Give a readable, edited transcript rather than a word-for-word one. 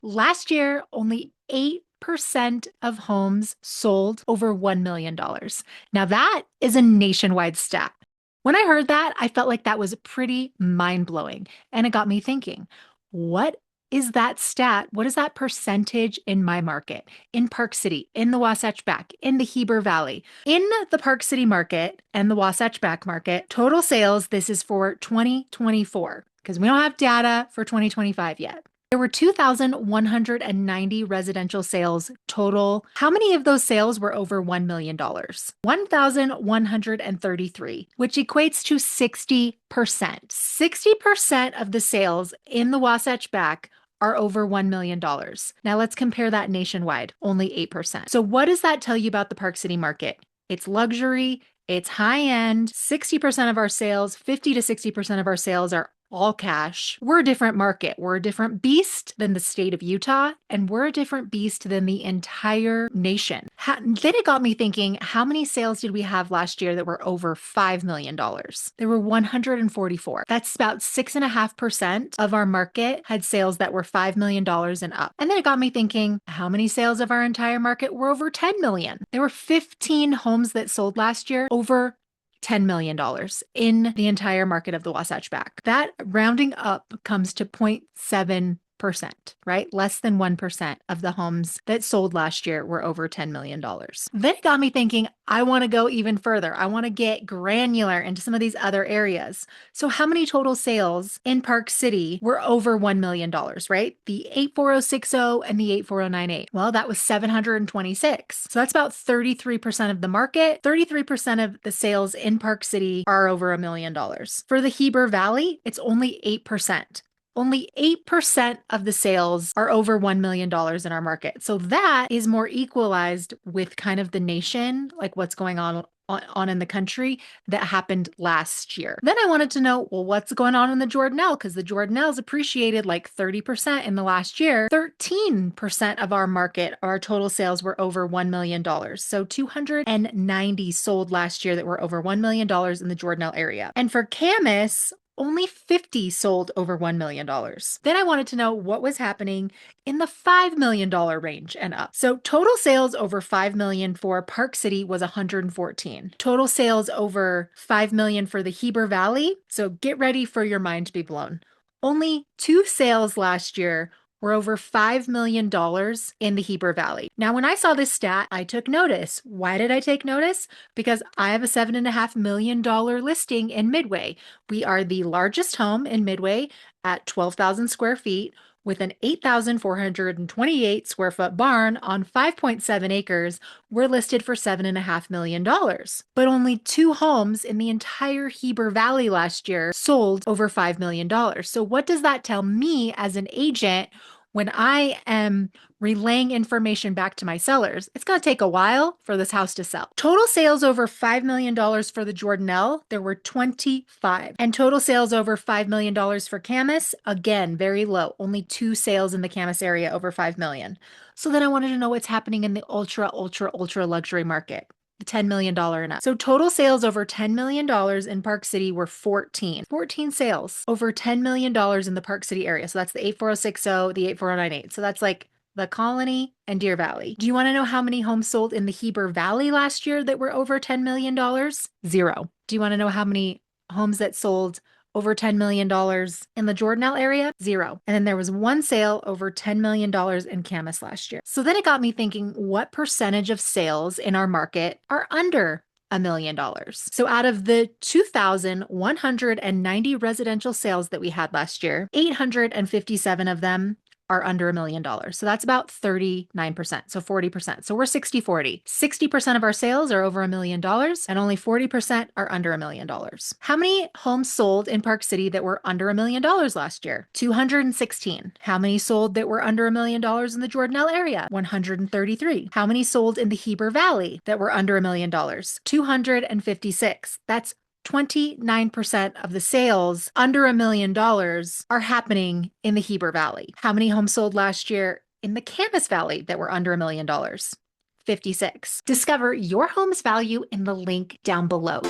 Last year, only 8% of homes sold over $1 million. Now, that is a nationwide stat. When I heard that, I felt like that was pretty mind blowing. And it got me thinking, what is that stat? What is that percentage in my market, in Park City, in the Wasatch Back, in the Heber Valley? In the Park City market and the Wasatch Back market, total sales, this is for 2024, because we don't have data for 2025 yet. There were 2,190 residential sales total. How many of those sales were over $1 million? 1,133, which equates to 60%. 60% of the sales in the Wasatch Back are over $1 million. Now let's compare that nationwide, only 8%. So what does that tell you about the Park City market? It's luxury, it's high end. 60% of our sales, 50 to 60% of our sales are all cash. We're a different market. We're a different beast than the state of Utah, and we're a different beast than the entire nation. Then it got me thinking, how many sales did we have last year that were over $5 million? There were 144. That's about 6.5% of our market had sales that were $5 million and up. And then it got me thinking, how many sales of our entire market were over 10 million? There were 15 homes that sold last year over $10 million in the entire market of the Wasatch Back. That rounding up comes to 0.7%, right? Less than 1% of the homes that sold last year were over $10 million. Then it got me thinking, I want to go even further. I want to get granular into some of these other areas. So how many total sales in Park City were over $1 million, right? The 84060 and the 84098. Well, that was 726. So that's about 33% of the market. 33% of the sales in Park City are over $1 million. For the Heber Valley, it's only 8%. Only 8% of the sales are over $1 million in our market. So that is more equalized with kind of the nation, like what's going on in the country that happened last year. Then I wanted to know, well, what's going on in the Jordanelle? Because the Jordanelle's appreciated like 30% in the last year. 13% of our market, our total sales were over $1 million. So 290 sold last year that were over $1 million in the Jordanelle area. And for Camas, only 50 sold over $1 million. Then I wanted to know what was happening in the $5 million range and up. So total sales over $5 million for Park City was 114. Total sales over $5 million for the Heber Valley. So get ready for your mind to be blown. Only 2 sales last year were over $5 million in the Heber Valley. Now, when I saw this stat, I took notice. Why did I take notice? Because I have a $7.5 million listing in Midway. We are the largest home in Midway at 12,000 square feet with an 8,428 square foot barn on 5.7 acres. We're listed for $7.5 million. But only 2 homes in the entire Heber Valley last year sold over $5 million. So what does that tell me as an agent when I am relaying information back to my sellers? It's going to take a while for this house to sell. Total sales over $5 million for the Jordanelle, there were 25. And total sales over $5 million for Camas, again, very low. Only 2 sales in the Camas area over $5 million. So then I wanted to know what's happening in the ultra luxury market. The $10 million and up. So total sales over $10 million in Park City were 14. 14 sales over $10 million in the Park City area. So that's the 84060, the 84098. So that's like the Colony and Deer Valley. Do you want to know how many homes sold in the Heber Valley last year that were over $10 million? 0. Do you want to know how many homes that sold over $10 million in the Jordanelle area? 0. And then there was 1 sale over $10 million in Camas last year. So then it got me thinking, what percentage of sales in our market are under $1 million? So out of the 2,190 residential sales that we had last year, 857 of them are under $1 million. So that's about 39%, so 40%. So we're 60-40. 60% of our sales are over $1 million and only 40% are under $1 million. How many homes sold in Park City that were under $1 million last year? 216. How many sold that were under $1 million in the Jordanelle area? 133. How many sold in the Heber Valley that were under $1 million? 256. That's 29% of the sales under $1 million are happening in the Heber Valley. How many homes sold last year in the Camas Valley that were under $1 million? 56. Discover your home's value in the link down below.